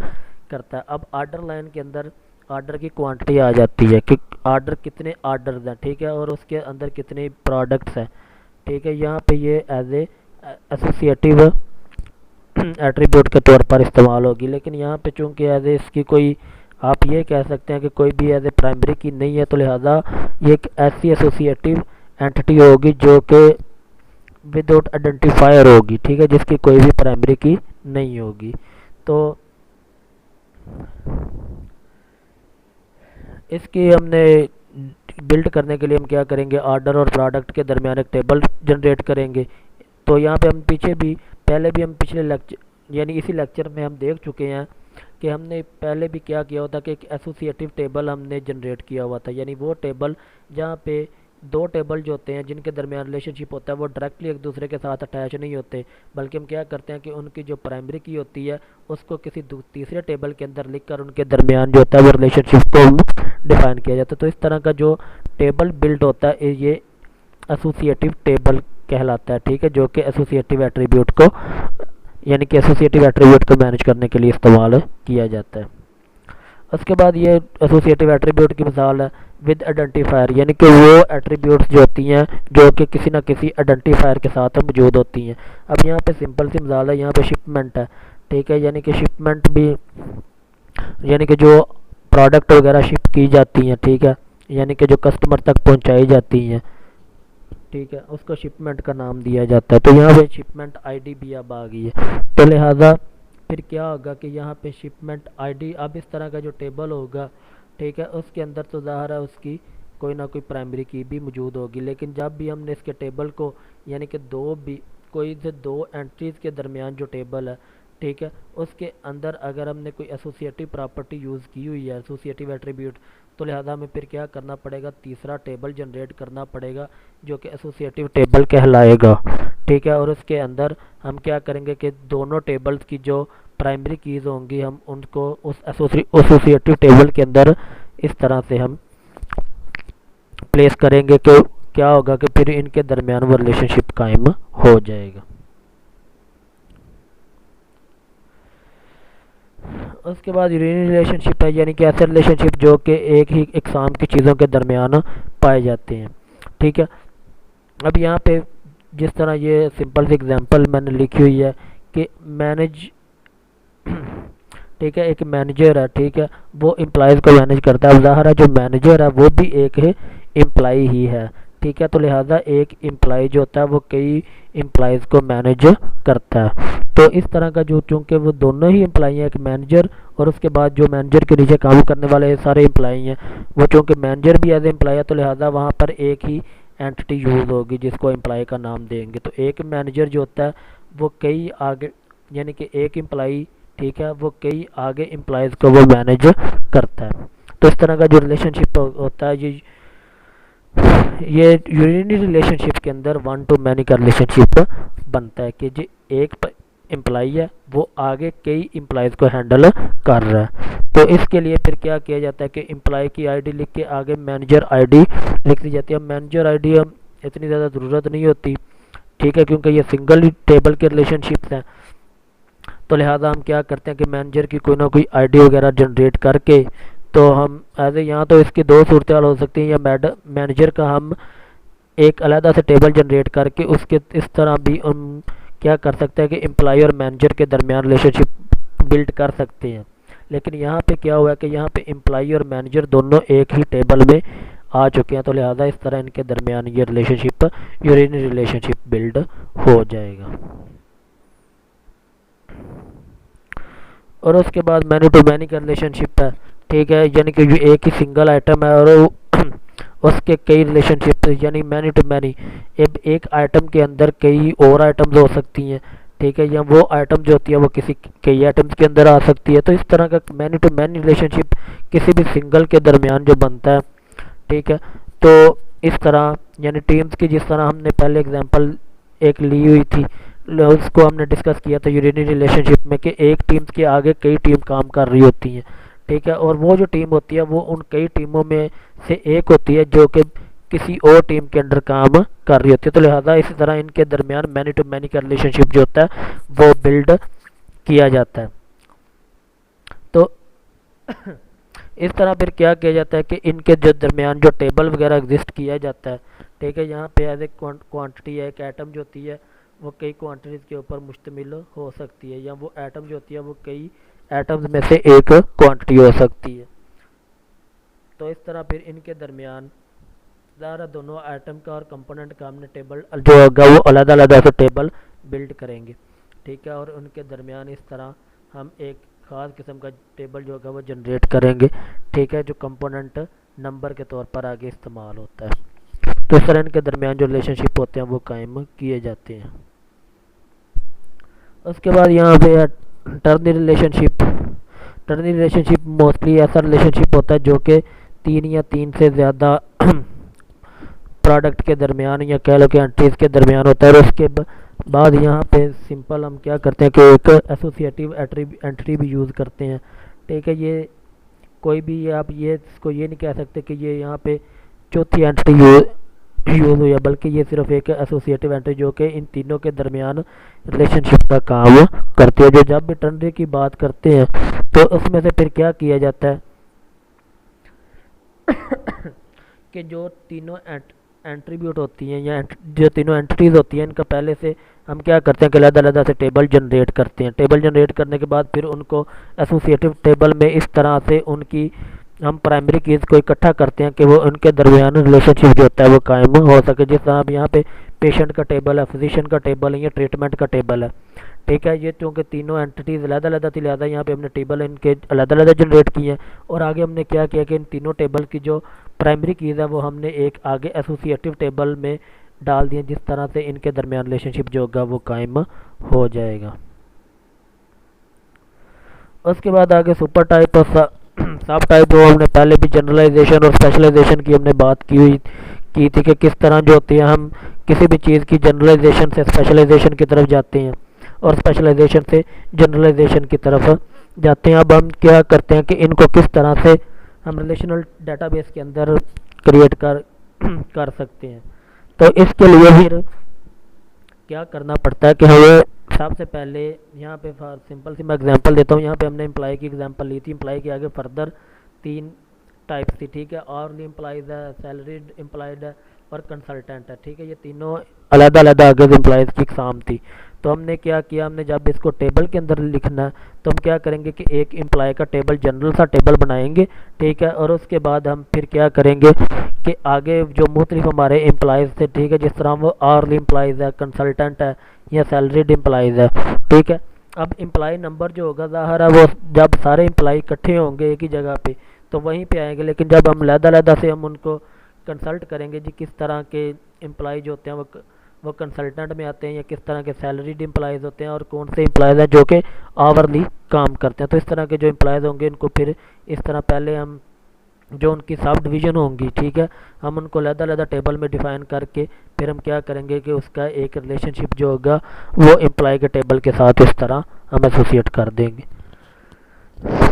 करता है। अब आर्डर लाइन के अंदर आर्डर की क्वांटिटी आ जाती है कि आर्डर कितने आर्डर हैं। ठीक है, और उसके अंदर कितने प्रोडक्ट्स हैं। ठीक है, यहाँ पे ये एज ए एसोसिएटिव एट्रीब्यूट के तौर पर इस्तेमाल होगी, लेकिन यहाँ पे चूंकि एज ए इसकी कोई, आप ये कह सकते हैं कि कोई भी एज ए प्राइमरी की नहीं है, तो लिहाजा ये एक ऐसी एसोसिएटिव एंटिटी होगी जो कि विदाउट आइडेंटिफायर होगी। ठीक है, जिसकी कोई भी प्राइमरी की नहीं होगी। तो इसकी हमने बिल्ड करने के लिए हम क्या करेंगे, आर्डर और प्रोडक्ट के दरमियान एक टेबल जनरेट करेंगे। तो यहाँ पे हम पहले भी हम पिछले लेक्चर यानी इसी लेक्चर में हम देख चुके हैं कि हमने पहले भी क्या किया होता कि एक एसोसिएटिव टेबल हमने जनरेट किया हुआ था। यानी वो टेबल जहाँ पे दो टेबल जो होते हैं जिनके दरमियान रिलेशनशिप होता है वो डायरेक्टली एक दूसरे के साथ अटैच नहीं होते, बल्कि हम क्या करते हैं कि उनकी जो प्राइमरी की होती है उसको किसी तीसरे टेबल के अंदर लिखकर उनके दरमियान जो होता है वो रिलेशनशिप को डिफाइन किया जाता है। तो इस तरह का जो टेबल बिल्ड होता है ये एसोसिएटिव टेबल कहलाता है। ठीक है, जो कि एसोसिएटिव एट्रीब्यूट को यानी कि एसोसिएटिव एट्रीब्यूट को मैनेज करने के लिए इस्तेमाल किया जाता है। उसके बाद ये एसोसिएटिव एट्रीब्यूट की मिसाल है विद आइडेंटिफायर, यानी कि वो एट्रीब्यूट्स जो होती हैं जो कि किसी ना किसी आइडेंटिफायर के साथ मौजूद होती हैं। अब यहाँ पे सिंपल सी मिसाल है, यहाँ पे शिपमेंट है। ठीक है, यानी कि शिपमेंट भी यानी कि जो प्रोडक्ट वगैरह शिप की जाती हैं। ठीक है, यानी कि जो कस्टमर तक पहुँचाई जाती हैं। ठीक है, उसको शिपमेंट का नाम दिया जाता है। तो यहाँ पे शिपमेंट आईडी भी अब आ गई है। तो लिहाजा फिर क्या होगा कि यहाँ पे शिपमेंट आईडी, अब इस तरह का जो टेबल होगा, ठीक है, उसके अंदर तो ज़ाहिर है उसकी कोई ना कोई प्राइमरी की भी मौजूद होगी। लेकिन जब भी हमने इसके टेबल को यानी कि कोई से दो एंट्रीज़ के दरमियान जो टेबल है, ठीक है, उसके अंदर अगर हमने कोई एसोसिएटिव प्रॉपर्टी यूज़ की हुई है, एसोसिएटिव एट्रीब्यूट, तो लिहाजा हमें फिर क्या करना पड़ेगा, तीसरा टेबल जनरेट करना पड़ेगा जो कि एसोसिएटिव टेबल कहलाएगा। ठीक है, और उसके अंदर हम क्या करेंगे कि दोनों टेबल्स की जो प्राइमरी कीज़ होंगी हम उनको उस एसोसिएटिव टेबल के अंदर इस तरह से हम प्लेस करेंगे कि क्या होगा कि फिर इनके दरमियान वो रिलेशनशिप कायम हो जाएगा। उसके बाद यूनियन रिलेशनशिप है, यानी कि ऐसे रिलेशनशिप जो कि एक ही इकसाम की चीज़ों के दरमियान पाए जाते हैं। ठीक है, अब यहाँ पे जिस तरह ये सिंपल सी एग्जांपल मैंने लिखी हुई है कि मैनेज, ठीक है, एक मैनेजर है। ठीक है, वो एम्प्लॉयज़ को मैनेज करता है। अब ज़ाहिर है जो मैनेजर है वो भी एक एम्प्लॉय ही है। ठीक है, तो लिहाजा एक एम्प्लॉय जो होता है वो कई एम्प्लॉयज़ को मैनेज करता है। तो इस तरह का जो, चूँकि वो दोनों ही एम्प्लॉय हैं, एक मैनेजर और उसके बाद जो मैनेजर के नीचे काम करने वाले सारे एम्प्लॉय हैं, वो चूँकि मैनेजर भी एज एम्प्लॉय है, तो लिहाजा वहाँ पर एक ही एंटिटी यूज़ होगी जिसको एम्प्लॉय का नाम देंगे। तो एक मैनेजर जो होता है वो कई आगे, यानी कि एक एम्प्लॉय, ठीक है, वो कई आगे एम्प्लॉयज़ को वो मैनेज करता है। तो इस तरह का जो रिलेशनशिप होता है ये यूनियन रिलेशनशिप के अंदर वन टू मैनी का रिलेशनशिप बनता है कि जो एक एम्प्लॉय है वो आगे कई एम्प्लॉयज़ को हैंडल कर रहा है। तो इसके लिए फिर क्या किया जाता है कि एम्प्लॉय की आईडी लिख के आगे मैनेजर आईडी लिख दी जाती है। मैनेजर आईडी हम इतनी ज़्यादा ज़रूरत नहीं होती, ठीक है, क्योंकि ये सिंगल टेबल के रिलेशनशिप्स हैं। तो लिहाजा हम क्या करते हैं कि मैनेजर की कोई ना कोई आईडी वगैरह जनरेट करके, तो हम एज ए, यहाँ तो इसकी दो सूरत हाल हो सकती हैं, या मैनेजर का हम एक अलहदा से टेबल जनरेट करके उसके इस तरह भी हम क्या कर सकते हैं कि एम्प्लॉय और मैनेजर के दरमियान रिलेशनशिप बिल्ड कर सकते हैं। लेकिन यहाँ पे क्या हुआ कि यहाँ पे एम्प्लॉय और मैनेजर दोनों एक ही टेबल में आ चुके हैं, तो लिहाजा इस तरह इनके दरमियान ये रिलेशनशिप यूनियन रिलेशनशिप बिल्ड हो जाएगा। और उसके बाद मैनी टू मैनी का रिलेशनशिप है, ठीक है, यानी कि जो एक ही सिंगल आइटम है और उसके कई रिलेशनशिप यानी मैनी टू मैनी, एक आइटम के अंदर कई और आइटम्स हो सकती हैं, ठीक है, या वो आइटम जो होती है वो किसी कई आइटम्स के अंदर आ सकती है। तो इस तरह का मैनी टू मैनी रिलेशनशिप किसी भी सिंगल के दरमियान जो बनता है, ठीक है। तो इस तरह यानी टीम्स की जिस तरह हमने पहले एग्जांपल एक ली हुई थी, उसको हमने डिस्कस किया था यूनिटी रिलेशनशिप में कि एक टीम्स के आगे कई टीम काम कर रही होती हैं, ठीक है, और वो जो टीम होती है वो उन कई टीमों में से एक होती है जो कि किसी और टीम के अंडर काम कर रही होती है। तो लिहाजा इसी तरह इनके दरमियान मैनी टू मैनी का रिलेशनशिप जो होता है वो बिल्ड किया जाता है। तो इस तरह फिर क्या किया जाता है कि इनके जो दरमियान जो टेबल वगैरह एग्जिस्ट किया जाता है, ठीक है, यहाँ पे एज ए क्वांटिटी है, एक एटम जो होती है वो कई क्वांटिटीज़ के ऊपर मुश्तमिल हो सकती है, या वो एटम जो होती है वो कई एटम्स में से एक क्वांटिटी हो सकती है। तो इस तरह फिर इनके दरमियान ज़रा दोनों आइटम का और कंपोनेंट का हमने टेबल जो होगा वो अलग अलग ऐसे टेबल बिल्ड करेंगे, ठीक है, और उनके दरमियान इस तरह हम एक ख़ास किस्म का टेबल जो होगा वो जनरेट करेंगे, ठीक है, जो कंपोनेंट नंबर के तौर पर आगे इस्तेमाल होता है। तो इस तरह इनके दरमियान जो रिलेशनशिप होते हैं वो कायम किए जाते हैं। उसके बाद यहाँ पे है टर्नी रिलेशनशिप। टर्नी रिलेशनशिप मोस्टली ऐसा रिलेशनशिप होता है जो कि तीन या तीन से ज़्यादा प्रोडक्ट के दरमियान या कह लो कि एंट्रीज के दरमियान होता है। और उसके बाद यहाँ पे सिंपल हम क्या करते हैं कि एक एसोसिएटिव एंट्री भी यूज़ करते हैं, ठीक है। ये कोई भी आप ये इसको ये नहीं कह सकते कि ये यहाँ पे चौथी एंट्री यूज़ हुई है, बल्कि ये सिर्फ एक एसोसिएटिव एंट्री जो कि इन तीनों के दरमियान रिलेशनशिप का काम करती है। जो जब भी टर्नरी की बात करते हैं तो उसमें से फिर क्या किया जाता है कि जो तीनों एंट्रीब्यूट होती हैं या जो तीनों एंटिटीज़ होती हैं इनका पहले से हम क्या करते हैं कि अलग-अलग से टेबल जनरेट करते हैं। टेबल जनरेट करने के बाद फिर उनको एसोसिएटिव टेबल में इस तरह से उनकी हम प्राइमरी कीज़ को इकट्ठा करते हैं कि वो उनके दरमियान रिलेशनशिप जो होता है वो कायम हो सके। जिस तरह अब यहाँ पे पेशेंट का टेबल है, फिजिशियन का टेबल है या ट्रीटमेंट का टेबल है, ठीक है। ये क्योंकि तीनों एंटिटीज़ अलग-अलग थी, लिहाजा यहाँ पे हमने टेबल इनके अलग-अलग जनरेट किए हैं। और आगे हमने क्या किया कि इन तीनों टेबल की जो प्राइमरी कीज़ है वो हमने एक आगे एसोसिएटिव टेबल में डाल दिए, जिस तरह से इनके दरमियान रिलेशनशिप जो होगा वो कायम हो जाएगा। उसके बाद आगे सुपर टाइप और सब टाइप, जो हमने पहले भी जनरलाइजेशन और स्पेशलाइजेशन की हमने बात की थी कि किस तरह जो होती है हम किसी भी चीज़ की जनरलाइजेशन से स्पेशलाइजेशन की तरफ जाते हैं और स्पेशलाइजेशन से जनरलाइजेशन की तरफ जाते हैं। अब हम क्या करते हैं कि इनको किस तरह से हम रिलेशनल डेटाबेस के अंदर क्रिएट कर सकते हैं। तो इसके लिए फिर क्या करना पड़ता है कि हमें सबसे पहले यहाँ पे सिंपल सी मैं एग्जांपल देता हूँ। यहाँ पे हमने एम्प्लॉय की एग्जांपल ली थी। एम्प्लॉय के आगे फर्दर तीन टाइप्स थी, ठीक है। आवरली एम्प्लॉयज़ है, सैलरीड एम्प्लॉयड है और कंसल्टेंट है, ठीक है। ये तीनों अलग अलग आगे एम्प्लॉयज़ की इकसाम थी। तो हमने क्या किया, हमने जब इसको टेबल के अंदर लिखना है तो हम क्या करेंगे कि एक एम्प्लॉय का टेबल जनरल सा टेबल बनाएंगे, ठीक है। और उसके बाद हम फिर क्या करेंगे कि आगे जो मुख्तलिफ हमारे एम्प्लॉयज़ थे, ठीक है, जिस तरह वो आवरली एम्प्लॉयज़ है, कंसल्टेंट है या सैलरीड एम्प्लॉयज़ है, ठीक है। अब एम्प्लॉय नंबर जो होगा ज़ाहिर है वो जब सारे एम्प्लॉय इकट्ठे होंगे एक ही जगह पे तो वहीं पे आएंगे। लेकिन जब हम अलग-अलग से हम उनको कंसल्ट करेंगे जी किस तरह के एम्प्लॉय जो होते हैं वो कंसल्टेंट में आते हैं या किस तरह के सैलरीड एम्प्लॉयज़ होते हैं और कौन से एम्प्लॉयज़ हैं जो कि आवरली काम करते हैं। तो इस तरह के जो एम्प्लॉयज़ होंगे इनको फिर इस तरह पहले हम जो उनकी सब डिवीज़न होंगी, ठीक है, हम उनको अलग-अलग टेबल में डिफ़ाइन करके फिर हम क्या करेंगे कि उसका एक रिलेशनशिप जो होगा वो एम्प्लॉय के टेबल के साथ इस तरह हम एसोसिएट कर देंगे।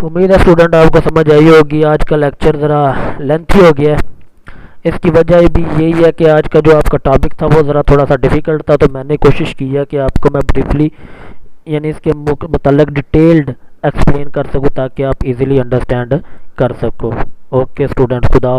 उम्मीद है स्टूडेंट आपको समझ आई होगी। आज का लेक्चर ज़रा लेंथी हो गया है। इसकी वजह भी यही है कि आज का जो आपका टॉपिक था वो ज़रा थोड़ा सा डिफ़िकल्ट था, तो मैंने कोशिश की है कि आपको मैं ब्रीफली यानी इसके मतलब डिटेल्ड एक्सप्लेन कर सकूँ ताकि आप इजीली अंडरस्टैंड कर सको। ओके स्टूडेंट, खुदा।